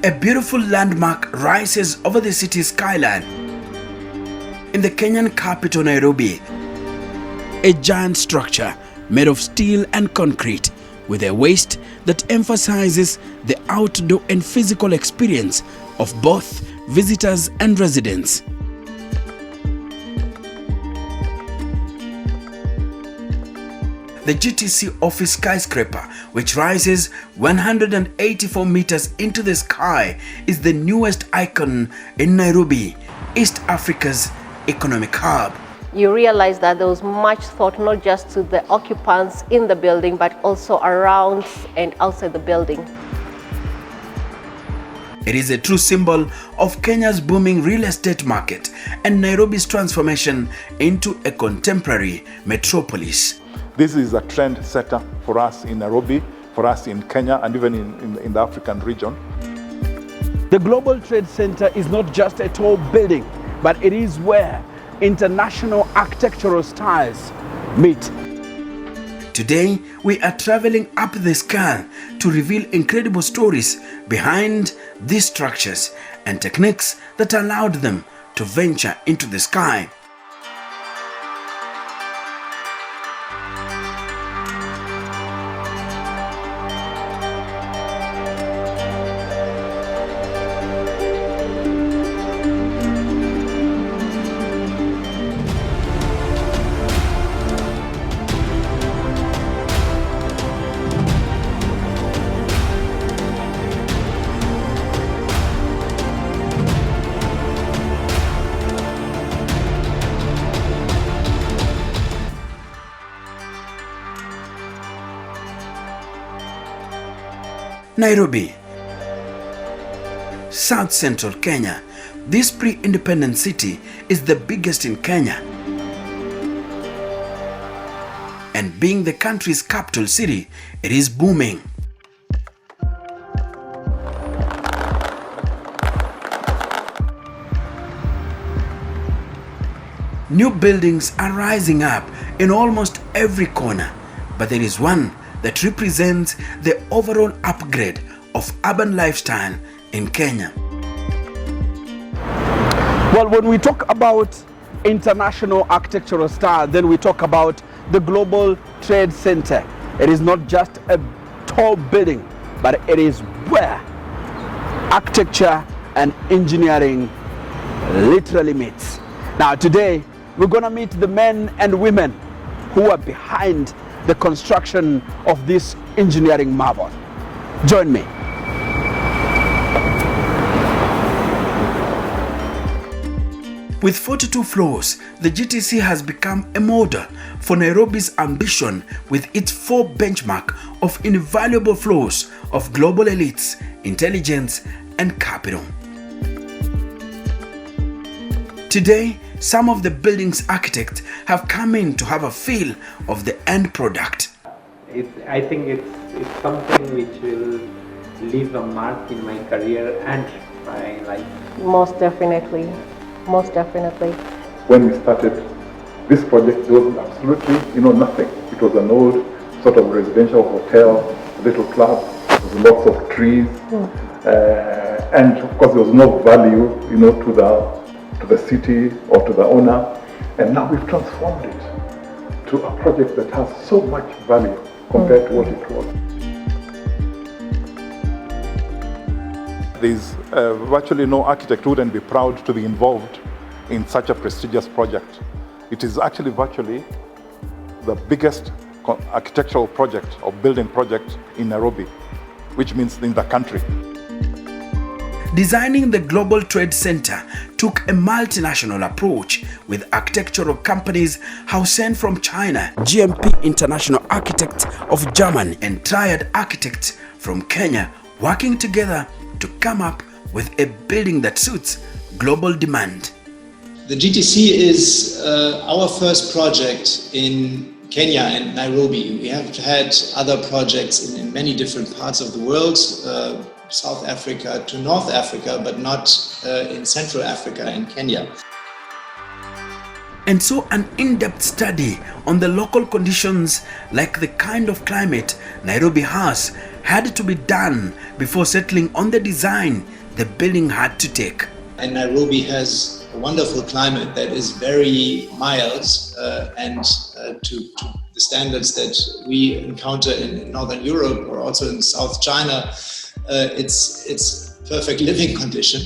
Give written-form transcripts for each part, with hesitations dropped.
A beautiful landmark rises over the city's skyline. In the Kenyan capital Nairobi, a giant structure made of steel and concrete with a waist that emphasizes the outdoor and physical experience of both visitors and residents. The GTC office skyscraper, which rises 184 meters into the sky, is the newest icon in Nairobi, East Africa's economic hub. You realize that there was much thought not just to the occupants in the building, but also around and outside the building. It is a true symbol of Kenya's booming real estate market and Nairobi's transformation into a contemporary metropolis. This is a trend setter for us in Nairobi, for us in Kenya, and even in the African region. The Global Trade Center is not just a tall building, but it is where international architectural styles meet. Today, we are traveling up the sky to reveal incredible stories behind these structures and techniques that allowed them to venture into the sky. Nairobi, South Central Kenya. This pre-independent city is the biggest in Kenya. And being the country's capital city, it is booming. New buildings are rising up in almost every corner, but there is one that represents the overall upgrade of urban lifestyle in Kenya. Well, when we talk about international architectural style, then we talk about the Global Trade Center. It is not just a tall building, but it is where architecture and engineering literally meets. Now today, we're gonna meet the men and women who are behind the construction of this engineering marvel. Join me. With 42 floors, the GTC has become a model for Nairobi's ambition with its 4 benchmark of invaluable floors of global elites, intelligence, and capital. Today, some of the building's architects have come in to have a feel of the end product. I think it's something which will leave a mark in my career and my life. Most definitely. Most definitely. When we started this project, there was absolutely, nothing. It was an old sort of residential hotel, a little club, there was lots of trees, and of course there was no value, to the city or to the owner. And now we've transformed it to a project that has so much value compared to what it was. There's virtually no architect who wouldn't be proud to be involved in such a prestigious project. It is actually virtually the biggest architectural project or building project in Nairobi, which means in the country. Designing the Global Trade Center took a multinational approach with architectural companies Hausen from China, GMP International Architects of Germany, and Triad Architects from Kenya working together to come up with a building that suits global demand. The GTC is our first project in Kenya and Nairobi. We have had other projects in many different parts of the world, South Africa to North Africa, but not in Central Africa and Kenya. And so an in-depth study on the local conditions, like the kind of climate Nairobi has, had to be done before settling on the design the building had to take. And Nairobi has a wonderful climate that is very mild and to the standards that we encounter in Northern Europe or also in South China, it's perfect living condition.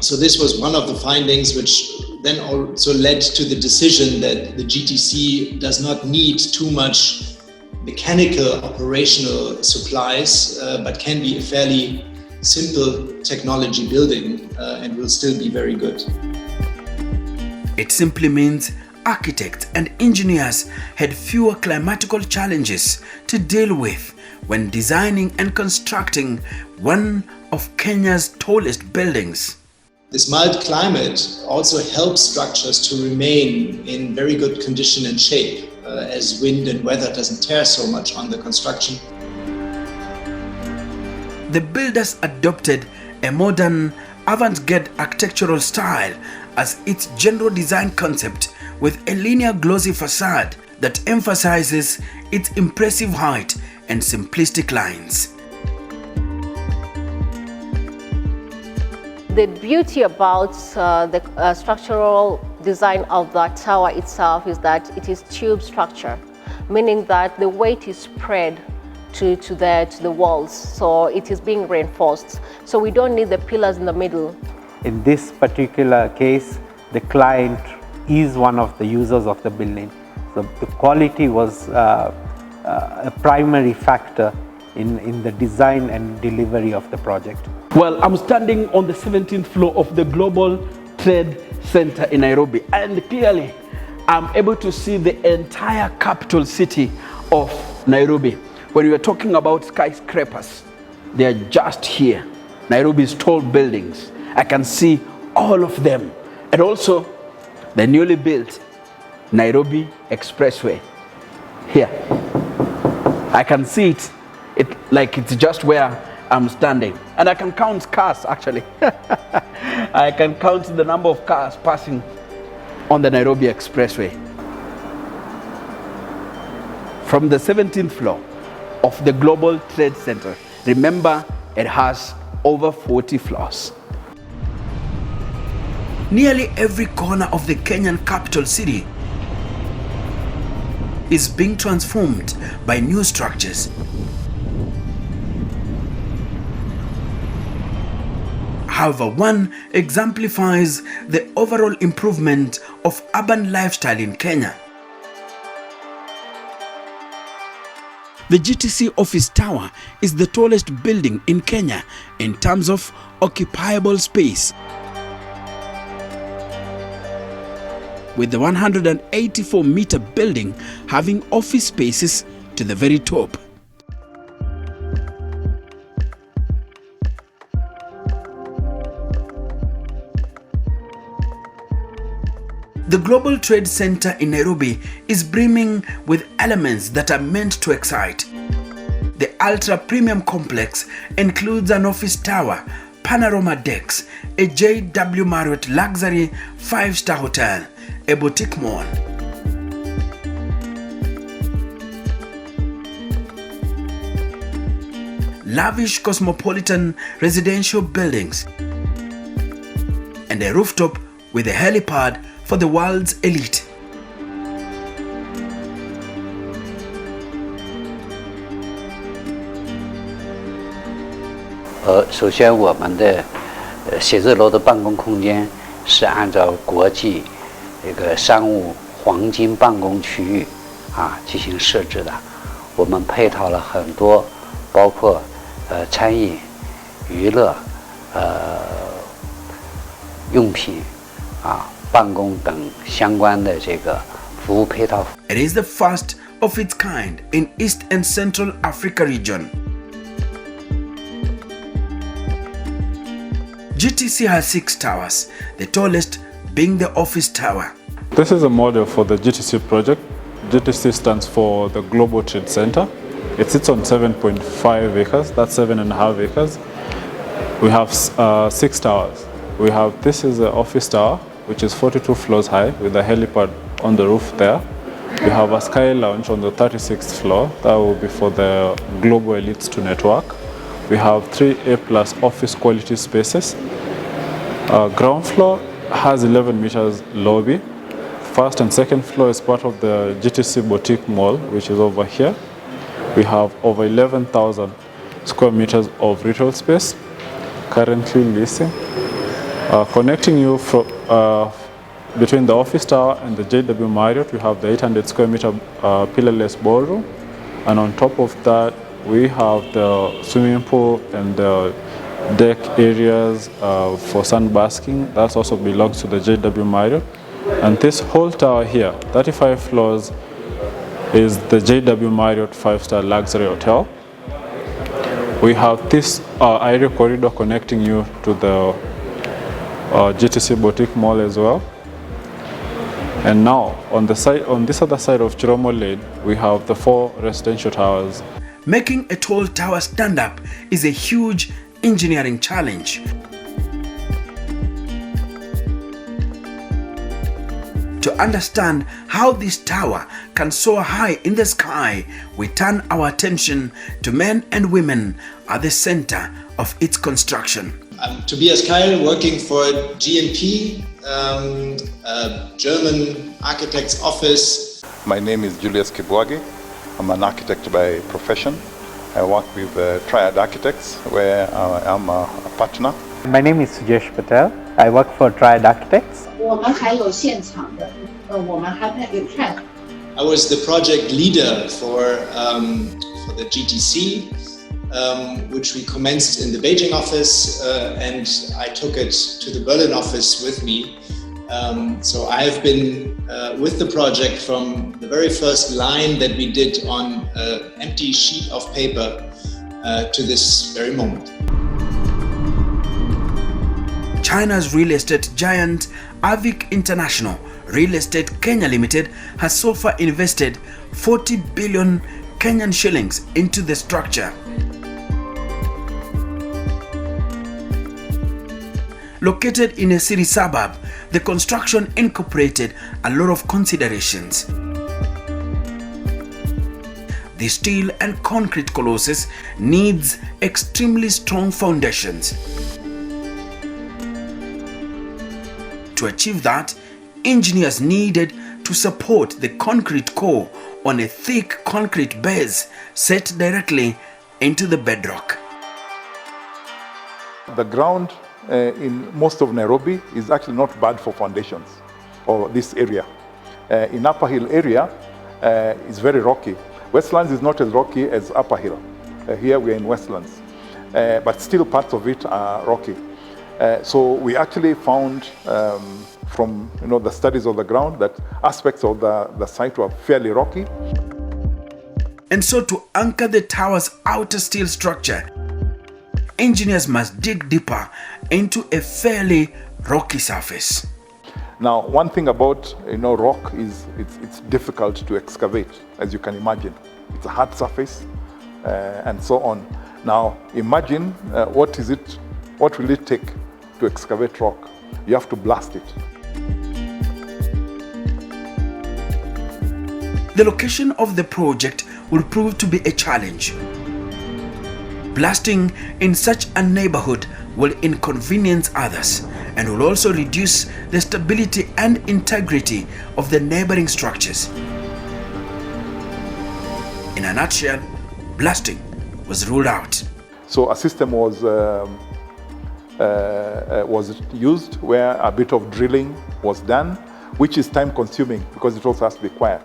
So this was one of the findings which then also led to the decision that the GTC does not need too much mechanical operational supplies, but can be a fairly simple technology building and will still be very good. It simply means architects and engineers had fewer climatical challenges to deal with when designing and constructing one of Kenya's tallest buildings. This mild climate also helps structures to remain in very good condition and shape, as wind and weather doesn't tear so much on the construction. The builders adopted a modern avant-garde architectural style as its general design concept, with a linear glossy facade that emphasizes its impressive height and simplistic lines. The beauty about the structural design of the tower itself is that it is tube structure, meaning that the weight is spread to the walls, so it is being reinforced. So we don't need the pillars in the middle. In this particular case, the client is one of the users of the building. So the quality was a primary factor in the design and delivery of the project. Well, I'm standing on the 17th floor of the Global Trade Center in Nairobi, and clearly I'm able to see the entire capital city of Nairobi. When we are talking about skyscrapers, they are just here. Nairobi's tall buildings, I can see all of them. And also the newly built Nairobi Expressway here. I can see it like it's just where I'm standing, and I can count cars actually. I can count the number of cars passing on the Nairobi Expressway. From the 17th floor of the Global Trade Center, remember it has over 40 floors. Nearly every corner of the Kenyan capital city is being transformed by new structures. However, one exemplifies the overall improvement of urban lifestyle in Kenya. The GTC office tower is the tallest building in Kenya in terms of occupiable space, with the 184-meter building having office spaces to the very top. The Global Trade Center in Nairobi is brimming with elements that are meant to excite. The ultra-premium complex includes an office tower, panorama decks, a JW Marriott luxury 5-star hotel, a boutique mall, lavish cosmopolitan residential buildings, and a rooftop with a helipad for the world's elite.首先我们的写字楼的办公空间是按照国际这个商务黄金办公区域进行设置的。我们配套了很多，包括餐饮、娱乐、用品办公等相关的这个服务配套。It is the first of its kind in East and Central Africa region. GTC has 6 towers, the tallest being the office tower. This is a model for the GTC project. GTC stands for the Global Trade Center. It sits on 7.5 acres, that's 7.5 acres. We have 6 towers. This is the office tower, which is 42 floors high with a helipad on the roof there. We have a sky lounge on the 36th floor. That will be for the global elites to network. We have 3 A+ office quality spaces. Ground floor has 11 meters lobby. First and second floor is part of the GTC Boutique Mall, which is over here. We have over 11,000 square meters of retail space, currently leasing. Connecting you from, between the office tower and the JW Marriott, we have the 800 square meter pillarless ballroom. And on top of that, we have the swimming pool and the deck areas for sunbasking. That also belongs to the JW Marriott. And this whole tower here, 35 floors, is the JW Marriott 5-star luxury hotel. We have this area corridor connecting you to the GTC Boutique Mall as well. And now, on this other side of Chiromo Lane, we have the 4 residential towers. Making a tall tower stand up is a huge engineering challenge. To understand how this tower can soar high in the sky, we turn our attention to men and women at the center of its construction. I'm Tobias Keil, working for GNP, a German architect's office. My name is Julius Kibwage. I'm an architect by profession. I work with Triad Architects, where I'm a partner. My name is Sujesh Patel. I work for Triad Architects. I was the project leader for the GTC, which we commenced in the Beijing office, and I took it to the Berlin office with me. So I've been with the project from the very first line that we did on an empty sheet of paper to this very moment. China's real estate giant Avic International Real Estate Kenya Limited has so far invested 40 billion Kenyan shillings into the structure. Located in a city suburb, the construction incorporated a lot of considerations. The steel and concrete colossus needs extremely strong foundations. To achieve that, engineers needed to support the concrete core on a thick concrete base set directly into the bedrock. The ground in most of Nairobi is actually not bad for foundations, or this area. In Upper Hill area, it's very rocky. Westlands is not as rocky as Upper Hill. Here we are in Westlands, but still parts of it are rocky. So we actually found from the studies of the ground that aspects of the site were fairly rocky. And so to anchor the tower's outer steel structure, engineers must dig deeper into a fairly rocky surface. Now, one thing about rock is it's difficult to excavate, as you can imagine. It's a hard surface and so on. Now, imagine what will it take to excavate rock? You have to blast it. The location of the project will prove to be a challenge. Blasting in such a neighborhood will inconvenience others and will also reduce the stability and integrity of the neighboring structures. In a nutshell, blasting was ruled out. So a system was used where a bit of drilling was done, which is time consuming because it also has to be quiet.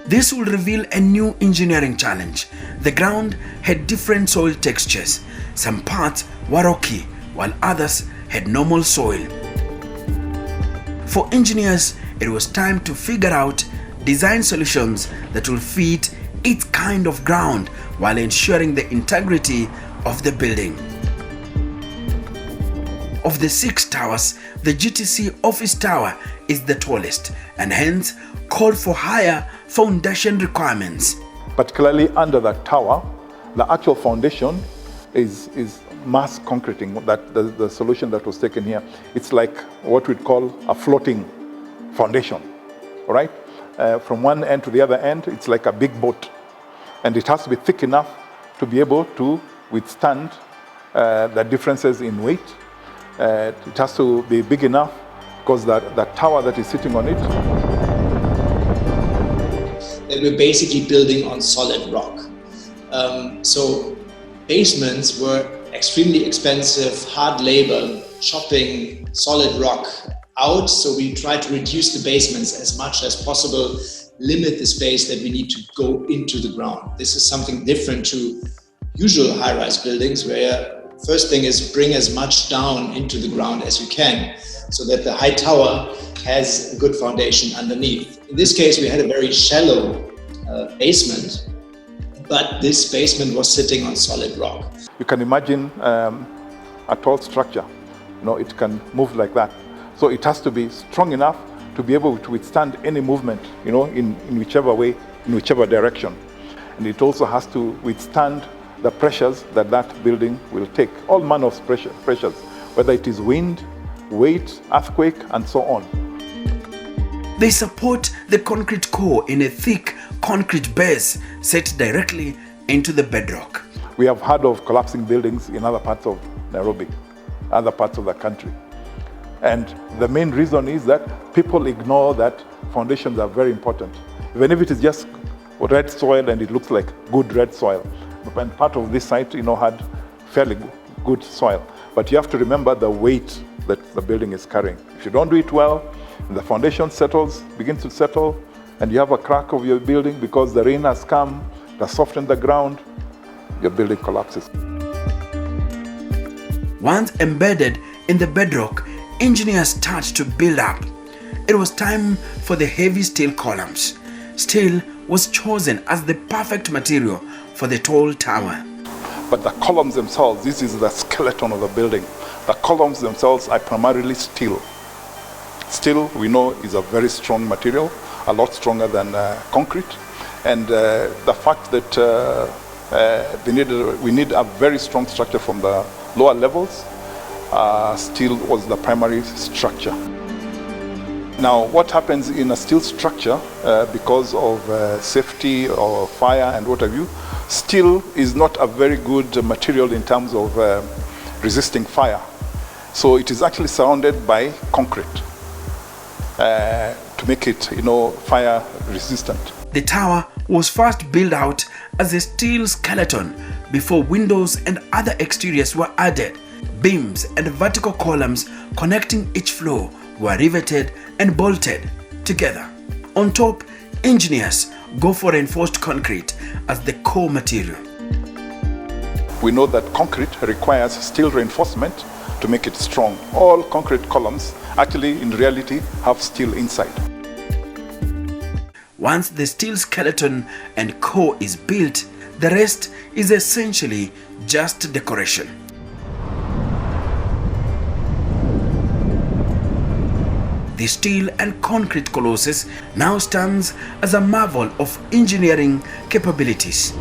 This will reveal a new engineering challenge. The ground had different soil textures. Some parts were rocky, while others had normal soil. For engineers, it was time to figure out design solutions that will fit its kind of ground while ensuring the integrity of the building. Of the 6 towers, the GTC office tower is the tallest and hence called for higher foundation requirements. Particularly under that tower, the actual foundation is mass concreting. That the solution that was taken here, it's like what we'd call a floating foundation. all right? From one end to the other end, it's like a big boat. And it has to be thick enough to be able to withstand the differences in weight. It has to be big enough because the tower that is sitting on it. That we're basically building on solid rock. So basements were extremely expensive, hard labor, chopping solid rock out. So we try to reduce the basements as much as possible, limit the space that we need to go into the ground. This is something different to usual high-rise buildings, where first thing is bring as much down into the ground as you can, so that the high tower has a good foundation underneath. In this case, we had a very shallow basement, but this basement was sitting on solid rock. You can imagine a tall structure, it can move like that. So it has to be strong enough to be able to withstand any movement, in whichever way, in whichever direction. And it also has to withstand the pressures that building will take, all manner of pressures, whether it is wind, weight, earthquake, and so on. They support the concrete core in a thick concrete base set directly into the bedrock. We have heard of collapsing buildings in other parts of Nairobi, other parts of the country. And the main reason is that people ignore that foundations are very important. Even if it is just red soil and it looks like good red soil, and part of this site, had fairly good soil. But you have to remember the weight that the building is carrying. If you don't do it well, the foundation begins to settle, and you have a crack of your building because the rain has come, it has softened the ground, your building collapses. Once embedded in the bedrock, engineers start to build up. It was time for the heavy steel columns. Steel was chosen as the perfect material for the tall tower. But the columns themselves, this is the skeleton of the building. The columns themselves are primarily steel. Steel, we know, is a very strong material, a lot stronger than concrete. And the fact that we need a very strong structure from the lower levels, steel was the primary structure. Now, what happens in a steel structure, because of safety or fire and what have you, steel is not a very good material in terms of resisting fire. So it is actually surrounded by concrete to make it, fire resistant. The tower was first built out as a steel skeleton before windows and other exteriors were added. Beams and vertical columns connecting each floor were riveted and bolted together. On top, engineers go for reinforced concrete as the core material. We know that concrete requires steel reinforcement to make it strong. All concrete columns actually in reality have steel inside. Once the steel skeleton and core is built, the rest is essentially just decoration. The steel and concrete colossus now stands as a marvel of engineering capabilities.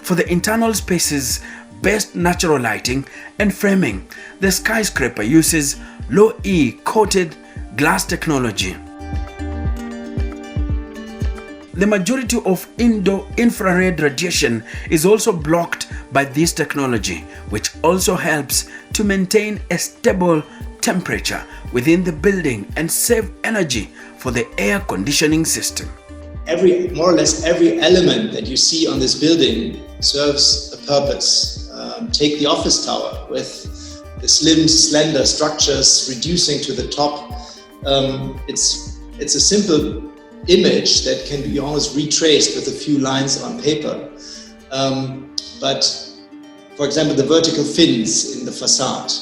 For the internal spaces, best natural lighting and framing, the skyscraper uses low-E coated glass technology. The majority of indoor infrared radiation is also blocked by this technology, which also helps to maintain a stable temperature within the building and save energy for the air conditioning system. More or less every element that you see on this building serves a purpose. Take the office tower with the slim, slender structures reducing to the top. It's a simple image that can be almost retraced with a few lines on paper. But for example, the vertical fins in the facade,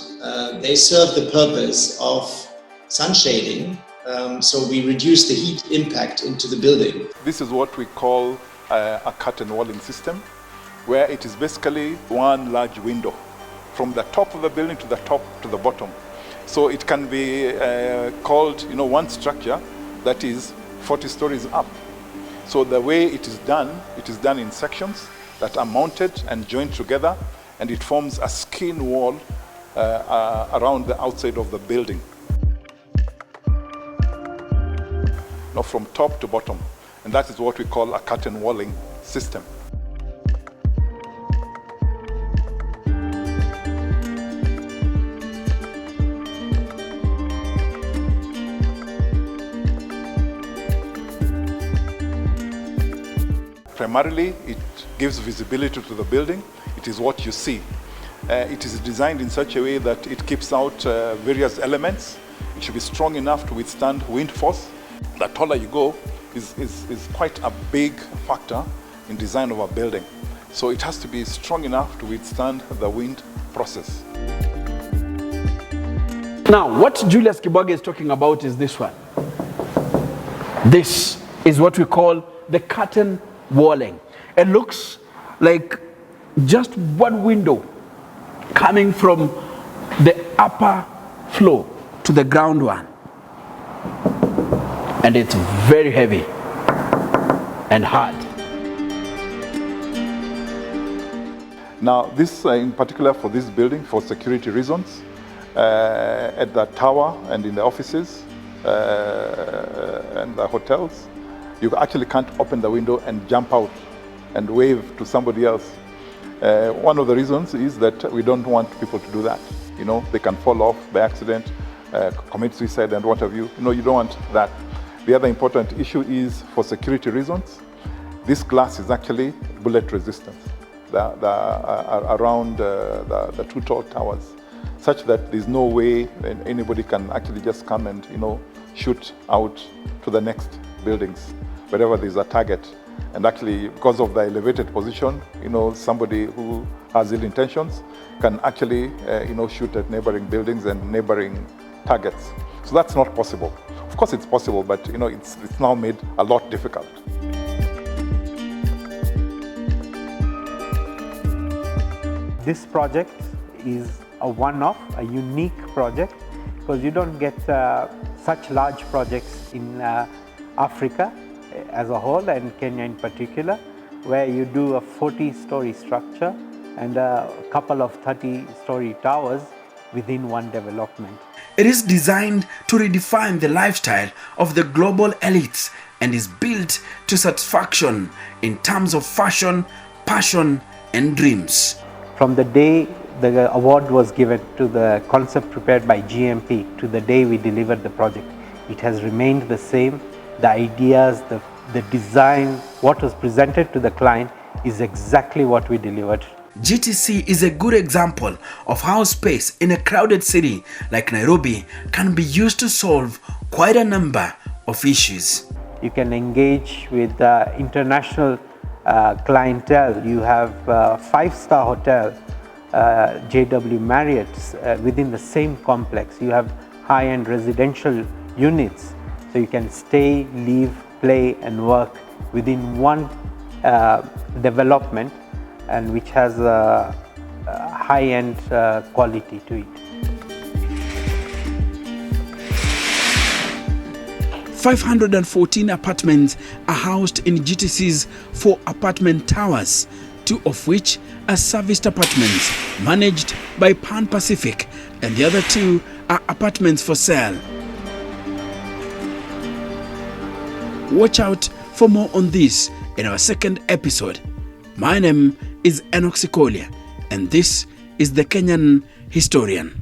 they serve the purpose of sun shading. So we reduce the heat impact into the building. This is what we call a curtain walling system, where it is basically one large window from the top of the building to the bottom. So it can be called, one structure that is 40 stories up. So the way it is done in sections that are mounted and joined together, and it forms a skin wall around the outside of the building. Now from top to bottom, and that is what we call a curtain walling system. Primarily, it gives visibility to the building. It is what you see. It is designed in such a way that it keeps out various elements. It should be strong enough to withstand wind force. The taller you go is quite a big factor in design of a building. So it has to be strong enough to withstand the wind process. Now, what Julius Kibwage is talking about is this one. This is what we call the curtain walling. It looks like just one window coming from the upper floor to the ground one. And it's very heavy and hard. Now, this in particular for this building, for security reasons, at the tower and in the offices and the hotels, you actually can't open the window and jump out and wave to somebody else. One of the reasons is that we don't want people to do that. You know, they can fall off by accident, commit suicide and what have you. You know, you don't want that. The other important issue is for security reasons. This glass is actually bullet resistant around the two tall towers, such that there's no way anybody can actually just come and, you know, shoot out to the next buildings wherever there's a target. And actually, because of the elevated position, you know, somebody who has ill intentions can actually, you know, shoot at neighboring buildings and neighboring targets. So that's not possible. Of course, it's possible, but you know, it's now made a lot difficult. This project is a one-off, a unique project, because you don't get such large projects in Africa as a whole, and Kenya in particular, where you do a 40-story structure and a couple of 30-story towers within one development. It is designed to redefine the lifestyle of the global elites and is built to satisfaction in terms of fashion, passion, and dreams. From the day the award was given to the concept prepared by GMP to the day we delivered the project, it has remained the same. The ideas, the design, what was presented to the client is exactly what we delivered. GTC is a good example of how space in a crowded city like Nairobi can be used to solve quite a number of issues. You can engage with international clientele. You have 5-star hotel, JW Marriott's within the same complex. You have high-end residential units. So you can stay, live, play and work within one development, and which has a high-end quality to it. 514 apartments are housed in GTC's 4 apartment towers, 2 of which are serviced apartments managed by Pan Pacific, and the other 2 are apartments for sale. Watch out for more on this in our second episode. My name is Enoch Sikolia, and this is the Kenyan Historian.